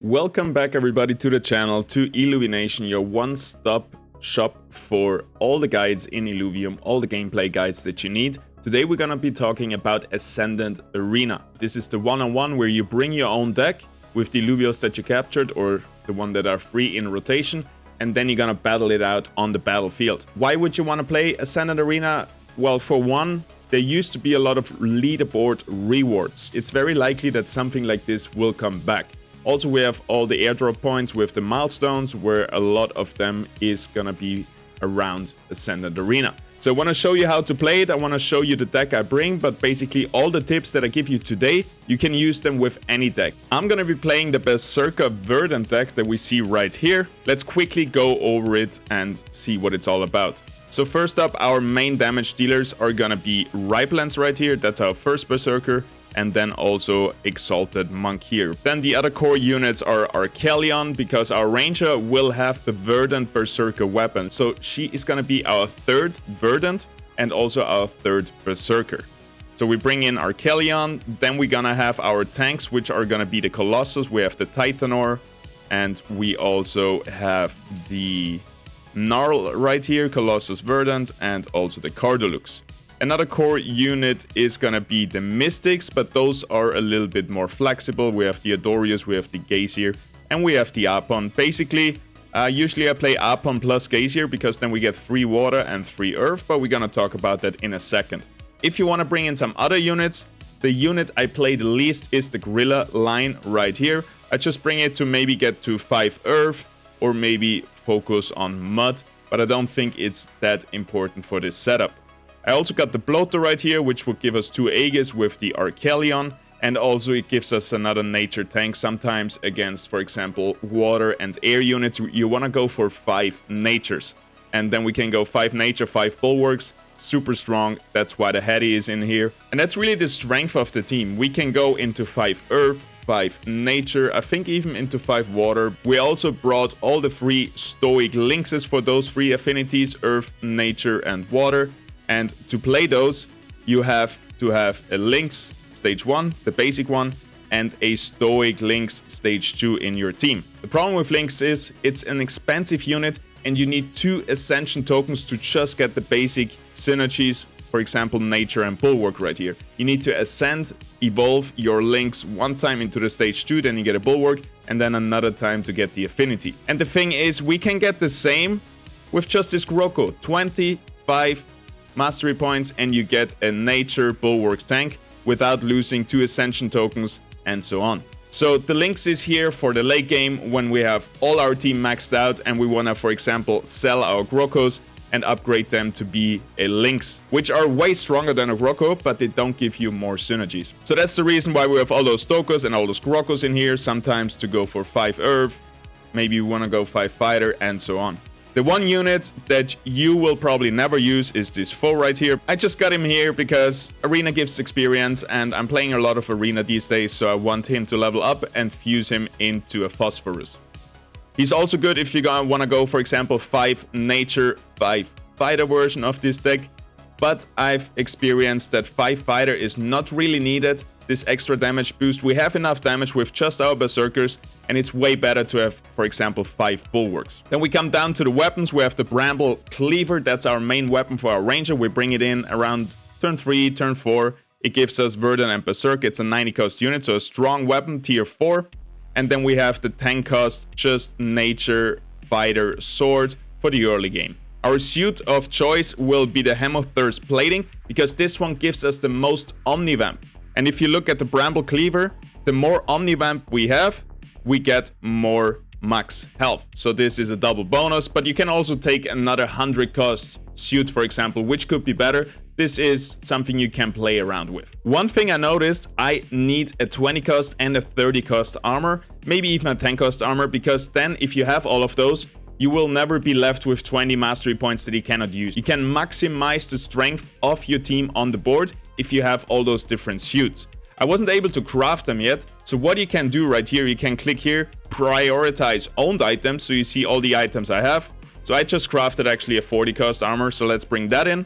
Welcome back everybody to the channel, to Illuvination, your one-stop shop for all the guides in Illuvium, all the gameplay guides that you need. Today we're gonna be talking about Ascendant Arena. This is the one-on-one where you bring your own deck with the Illuvios that you captured or the one that are free in rotation, and then you're gonna battle it out on the battlefield. Why would you want to play Ascendant Arena? Well, for one, there used to be a lot of leaderboard rewards. It's very likely that something like this will come back. Also, we have all the airdrop points with the milestones, where a lot of them is gonna be around Ascendant Arena. So I want to show you how to play it. I want to show you the deck I bring, but basically all the tips that I give you today, you can use them with any deck. I'm gonna be playing the Berserker Verdant deck that we see right here. Let's quickly go over it and see what it's all about. So first up, our main damage dealers are gonna be Ripelands right here. That's our first Berserker. And then also Exalted Monk here. Then the other core units are Archelon, because our Ranger will have the Verdant Berserker weapon. So she is gonna be our third Verdant and also our third Berserker. So we bring in Archelon, then we're gonna have our tanks, which are gonna be the Colossus. We have the Titanor, and we also have the Gnarl right here, Colossus Verdant, and also the Cardolux. Another core unit is gonna be the Mystics, but those are a little bit more flexible. We have the Adorius, we have the Gazier, and we have the Apon. Basically, usually I play Apon plus Gazier because then we get 3 water and 3 earth, but we're gonna talk about that in a second. If you wanna bring in some other units, the unit I play the least is the Gorilla line right here. I just bring it to maybe get to 5 earth or maybe focus on mud, but I don't think it's that important for this setup. I also got the Bloater right here, which will give us 2 Aegis with the Archelon, and also it gives us another nature tank sometimes against, for example, water and air units. You want to go for 5 natures, and then we can go 5 nature, 5 bulwarks, super strong. That's why the Hattie is in here, and that's really the strength of the team. We can go into 5 earth, 5 nature, I think even into 5 water. We also brought all the 3 stoic lynxes for those 3 affinities, earth, nature, and water. And to play those, you have to have a Lynx stage 1, the basic one, and a Stoic Lynx stage 2 in your team. The problem with Lynx is it's an expensive unit and you need 2 Ascension tokens to just get the basic synergies, for example, Nature and Bulwark right here. You need to ascend, evolve your Lynx 1 time into the stage 2, then you get a Bulwark, and then another time to get the affinity. And the thing is, we can get the same with just this Groko, 25 mastery points, and you get a nature bulwark tank without losing 2 ascension tokens and so on. So the Lynx is here for the late game when we have all our team maxed out and we want to, for example, sell our Grokos and upgrade them to be a Lynx, which are way stronger than a Groko, but they don't give you more synergies. So that's the reason why we have all those Stokos and all those Grokos in here, sometimes to go for 5 earth, maybe you want to go 5 fighter, and so on. The one unit that you will probably never use is this foe right here. I just got him here because Arena gives experience and I'm playing a lot of Arena these days, so I want him to level up and fuse him into a Phosphorus. He's also good if you want to go, for example, 5 nature, 5 fighter version of this deck, but I've experienced that 5 fighter is not really needed. This extra damage boost, we have enough damage with just our Berserkers, and it's way better to have, for example, 5 Bulwarks. Then we come down to the weapons. We have the Bramble Cleaver. That's our main weapon for our Ranger. We bring it in around turn 3, turn 4. It gives us Verdant and Berserk. It's a 90 cost unit, so a strong weapon, tier 4. And then we have the 10 cost, just nature fighter sword for the early game. Our suit of choice will be the Hemothirst Plating, because this one gives us the most Omnivamp. And if you look at the Bramble Cleaver, the more Omnivamp we have, we get more max health. So this is a double bonus, but you can also take another 100 cost suit, for example, which could be better. This is something you can play around with. One thing I noticed, I need a 20 cost and a 30 cost armor, maybe even a 10 cost armor, because then if you have all of those, you will never be left with 20 mastery points that you cannot use. You can maximize the strength of your team on the board if you have all those different suits. I wasn't able to craft them yet, so what you can do right here, you can click here, prioritize owned items, so you see all the items I have. So I just crafted actually a 40 cost armor, so let's bring that in.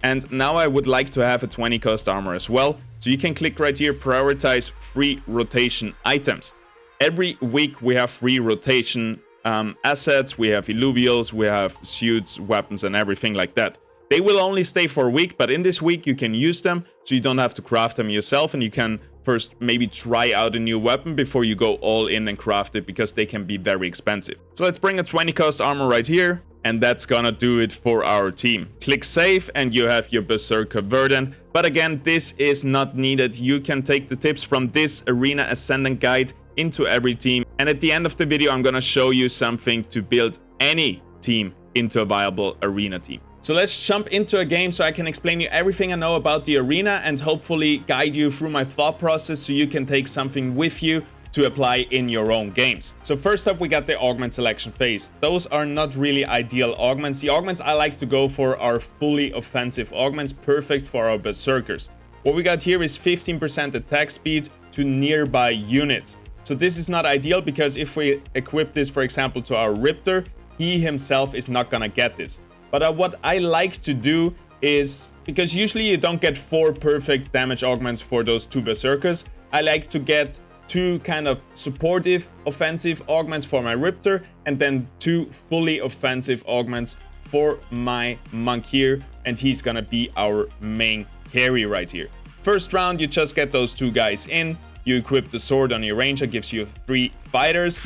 And now I would like to have a 20 cost armor as well. So you can click right here, prioritize free rotation items. Every week we have free rotation assets, we have illuvials, we have suits, weapons, and everything like that. They will only stay for a week, but in this week you can use them, so you don't have to craft them yourself, and you can first maybe try out a new weapon before you go all in and craft it, because they can be very expensive. So let's bring a 20 cost armor right here, and that's gonna do it for our team. Click save and you have your Berserker Verdant. But again, this is not needed. You can take the tips from this Arena Ascendant guide into every team. And at the end of the video, I'm gonna show you something to build any team into a viable arena team. So let's jump into a game so I can explain you everything I know about the arena and hopefully guide you through my thought process so you can take something with you to apply in your own games. So first up, we got the augment selection phase. Those are not really ideal augments. The augments I like to go for are fully offensive augments, perfect for our berserkers. What we got here is 15% attack speed to nearby units. So this is not ideal because if we equip this, for example, to our Riptor, he himself is not gonna get this. But what I like to do is, because usually you don't get 4 perfect damage augments for those 2 berserkers, I like to get 2 kind of supportive offensive augments for my Riptor, and then 2 fully offensive augments for my monk here, and he's gonna be our main carry right here. First round, you just get those 2 guys in. You equip the sword on your ranger, gives you 3 fighters.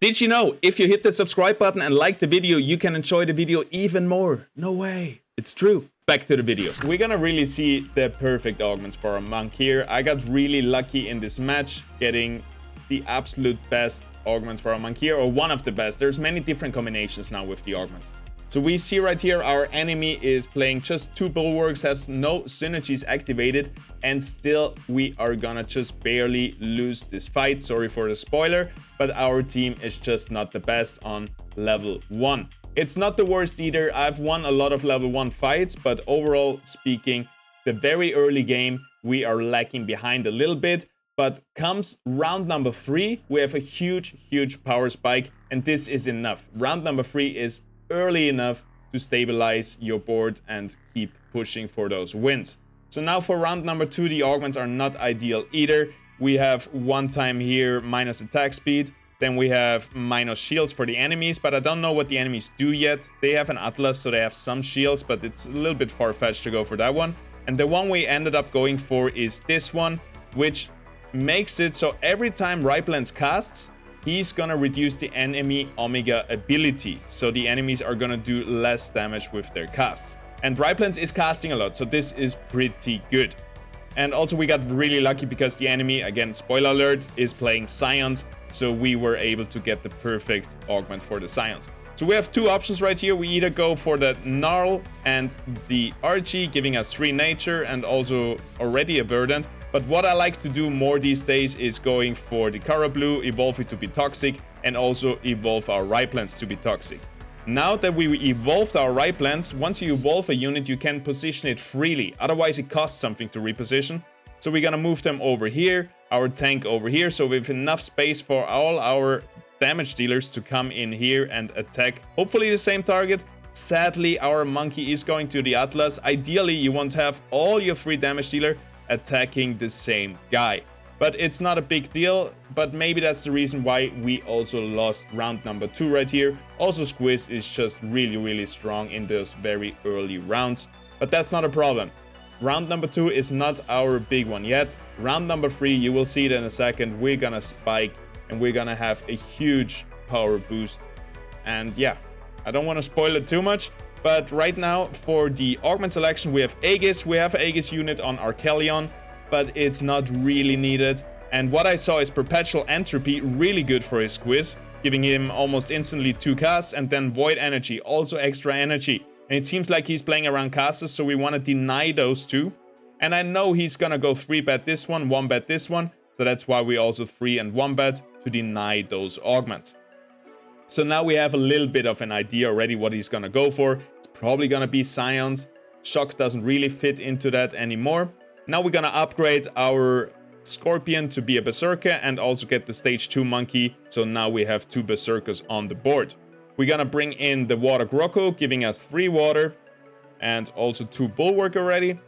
Did you know, if you hit the subscribe button and like the video, you can enjoy the video even more? No way. It's true. Back to the video. We're gonna really see the perfect augments for our monk here. I got really lucky in this match, getting the absolute best augments for our monk here, or one of the best. There's many different combinations now with the augments. So we see right here our enemy is playing just 2 bulwarks, has no synergies activated, and still we are gonna just barely lose this fight. Sorry for the spoiler, but our team is just not the best on level 1. It's not the worst either. I've won a lot of level 1 fights, but overall speaking, the very early game, we are lacking behind a little bit. But comes round number 3, we have a huge power spike, and this is enough. Round number 3 is early enough to stabilize your board and keep pushing for those wins. So now for round number 2, the augments are not ideal either. We have 1 time here minus attack speed, then we have minus shields for the enemies, but I don't know what the enemies do yet. They have an Atlas, so they have some shields, but it's a little bit far-fetched to go for that one. And the one we ended up going for is this one, which makes it so every time Ripelands casts, he's gonna reduce the enemy Omega ability, so the enemies are gonna do less damage with their casts. And Ripelands is casting a lot, so this is pretty good. And also we got really lucky because the enemy, again, spoiler alert, is playing Scions, so we were able to get the perfect augment for the Scions. So we have 2 options right here. We either go for the Gnarl and the Archie, giving us 3 nature and also already a Verdant. But what I like to do more these days is going for the Cara Blue, evolve it to be toxic, and also evolve our Ripelands to be toxic. Now that we evolved our Ripelands, once you evolve a unit, you can position it freely. Otherwise, it costs something to reposition. So we're gonna move them over here, our tank over here, so we have enough space for all our damage dealers to come in here and attack hopefully the same target. Sadly, our monkey is going to the Atlas. Ideally, you want to have all your 3 damage dealer attacking the same guy, but it's not a big deal. But maybe that's the reason why we also lost round number 2 right here. Also, Squiz is just really strong in those very early rounds, but that's not a problem. Round number 2 is not our big one yet. Round number 3, you will see it in a second, we're gonna spike and we're gonna have a huge power boost. And yeah, I don't want to spoil it too much, but right now for the augment selection, we have Aegis. We have Aegis unit on Archelion, but it's not really needed. And what I saw is Perpetual Entropy, really good for his Squiz, giving him almost instantly 2 casts, and then Void Energy, also extra energy. And it seems like he's playing around casters, so we want to deny those 2. And I know he's gonna go 3-bet this one, 1-bet this one, so that's why we also 3 and 1-bet to deny those augments. So now we have a little bit of an idea already what he's gonna go for. It's probably gonna be Scions. Shock doesn't really fit into that anymore. Now we're gonna upgrade our Scorpion to be a Berserker and also get the stage 2 monkey. So now we have 2 Berserkers on the board. We're gonna bring in the Water Grocko, giving us 3 water and also 2 Bulwark already.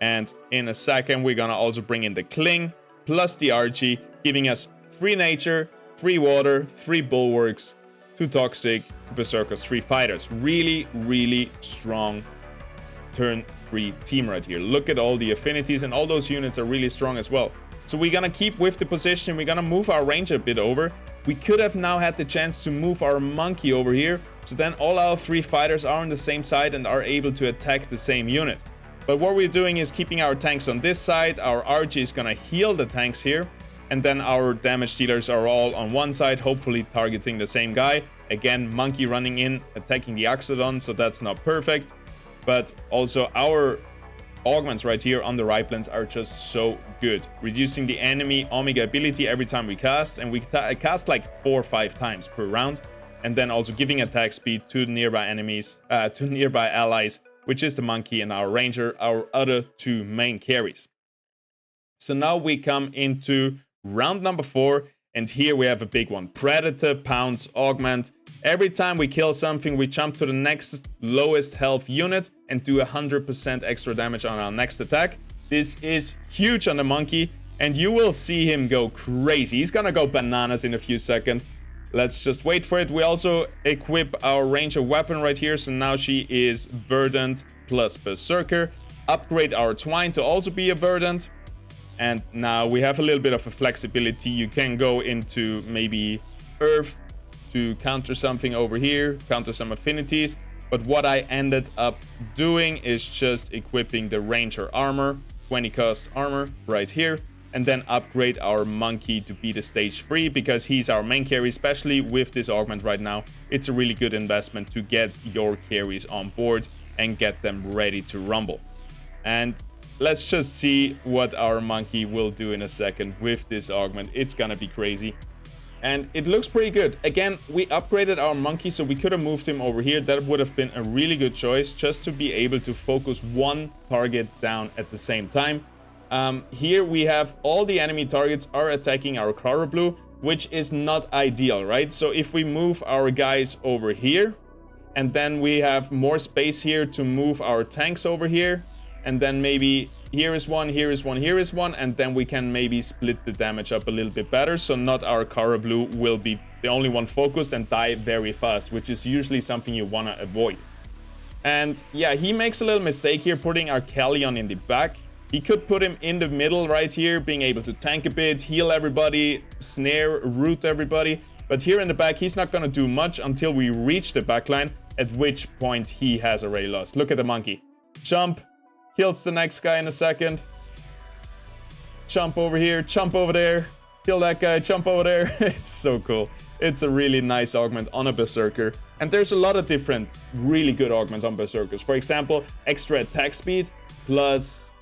And in a second, we're gonna also bring in the Kling plus the Archie, giving us free nature, free water, 3 bulwarks, 2 toxic, 2 berserkers, 3 fighters. Really, really strong turn 3 team right here. Look at all the affinities, and all those units are really strong as well. So we're gonna keep with the position. We're gonna move our ranger a bit over. We could have now had the chance to move our monkey over here, so then all our 3 fighters are on the same side and are able to attack the same unit. But what we're doing is keeping our tanks on this side. Our RG is gonna heal the tanks here, and then our damage dealers are all on one side, hopefully targeting the same guy. Again, monkey running in, attacking the Axodon, so that's not perfect. But also our augments right here on the right blends are just so good, reducing the enemy omega ability every time we cast, and we cast like 4 or 5 times per round, and then also giving attack speed to nearby enemies, to nearby allies, which is the monkey and our ranger, our other 2 main carries. So now we come into round number 4, and here we have a big one. Predator, Pounce, Augment. Every time we kill something, we jump to the next lowest health unit and do 100% extra damage on our next attack. This is huge on the monkey, and you will see him go crazy. He's gonna go bananas in a few seconds. Let's just wait for it. We also equip our ranger weapon right here, so now she is Verdant plus Berserker. Upgrade our Twine to also be a Verdant. And now we have a little bit of a flexibility. You can go into maybe Earth to counter something over here, counter some affinities. But what I ended up doing is just equipping the Ranger armor, 20 cost armor right here, and then upgrade our monkey to be the stage 3 because he's our main carry, especially with this augment right now. It's a really good investment to get your carries on board and get them ready to rumble. And let's just see what our monkey will do in a second with this augment. It's gonna be crazy. And it looks pretty good. Again, we upgraded our monkey, so we could have moved him over here. That would have been a really good choice, just to be able to focus one target down at the same time. Here we have all the enemy targets are attacking our color blue, which is not ideal, right? So if we move our guys over here, and then we have more space here to move our tanks over here, and then maybe here is one, here is one, here is one, and then we can maybe split the damage up a little bit better, so not our Kara Blue will be the only one focused and die very fast, which is usually something you want to avoid. And yeah, he makes a little mistake here putting our Callion in the back. He could put him in the middle right here, being able to tank a bit, heal everybody, snare, root everybody. But here in the back, he's not going to do much until we reach the backline, at which point he has already lost. Look at the monkey. Jump. Kills the next guy in a second. Jump over here, jump over there. Kill that guy, jump over there. It's so cool. It's a really nice augment on a Berserker. And there's a lot of different really good augments on Berserkers. For example, extra attack speed plus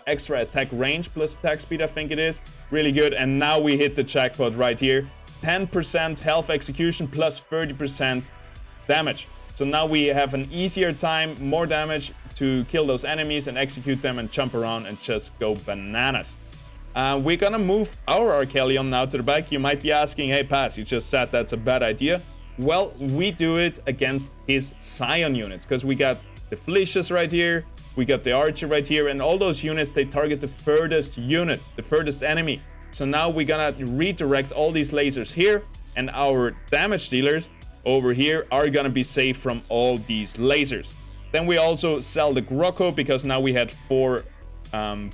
extra attack range plus attack speed, I think it is. Really good. And now we hit the jackpot right here. 10% health execution plus 30% damage. So now we have an easier time, more damage to kill those enemies and execute them and jump around and just go bananas. We're gonna move our Arcalion now to the back. You might be asking, hey Paz, you just said that's a bad idea. Well, we do it against his Scion units because we got the Felicius right here, we got the Archer right here, and all those units, they target the furthest unit, the furthest enemy. So now we're gonna redirect all these lasers here, and our damage dealers over here are gonna be safe from all these lasers. Then we also sell the Grocko because now we had 4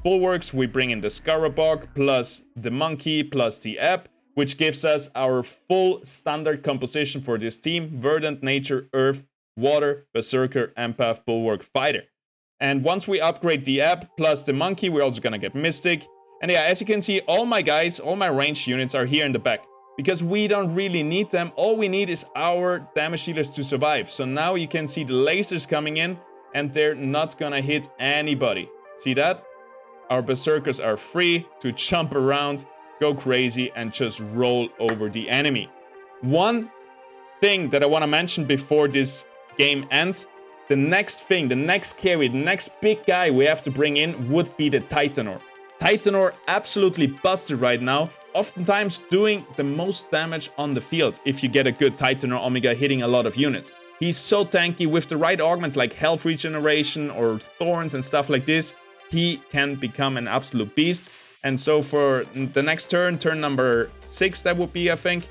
bulwarks. We bring in the Scarabog plus the Monkey plus the Ebb, which gives us our full standard composition for this team: Verdant, Nature, Earth, Water, Berserker, Empath, Bulwark, Fighter. And once we upgrade the Ebb plus the Monkey, we're also gonna get Mystic. And yeah, as you can see, all my guys, all my ranged units are here in the back, because we don't really need them. All we need is our damage dealers to survive. So now you can see the lasers coming in and they're not gonna hit anybody. See that? Our Berserkers are free to jump around, go crazy, and just roll over the enemy. One thing that I want to mention before this game ends, the next thing, the next carry, the next big guy we have to bring in would be the Titanor. Titanor absolutely busted right now, oftentimes doing the most damage on the field if you get a good Titanor Omega hitting a lot of units. He's so tanky with the right augments like health regeneration or thorns and stuff like this. He can become an absolute beast. And so for the next turn, turn number 6 that would be, I think,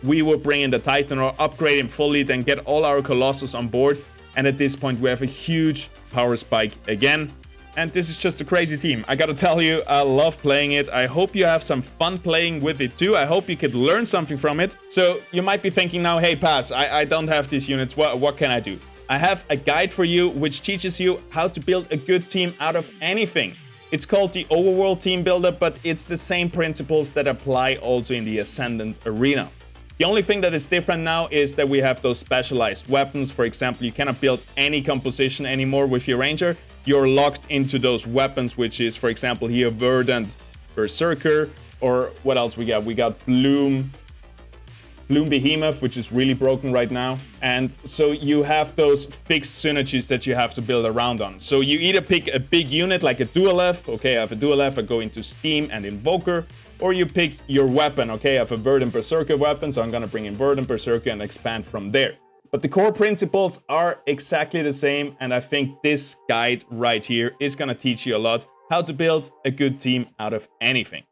we will bring in the Titanor, upgrade him fully, then get all our Colossus on board. And at this point, we have a huge power spike again. And this is just a crazy team. I gotta tell you, I love playing it. I hope you have some fun playing with it too. I hope you could learn something from it. So you might be thinking now, hey Paz, I don't have these units. What can I do? I have a guide for you which teaches you how to build a good team out of anything. It's called the Overworld Team Builder, but it's the same principles that apply also in the Ascendant Arena. The only thing that is different now is that we have those specialized weapons. For example, you cannot build any composition anymore with your Ranger. You're locked into those weapons, which is, for example, here, Verdant Berserker. Or what else we got? We got Bloom Behemoth, which is really broken right now. And so you have those fixed synergies that you have to build around on. So you either pick a big unit like a Dual F. Okay, I have a Dual F, I go into Steam and Invoker. Or you pick your weapon. Okay, I have a Verdant Berserker weapon, so I'm gonna bring in Verdant Berserker and expand from there. But the core principles are exactly the same, and I think this guide right here is gonna teach you a lot how to build a good team out of anything.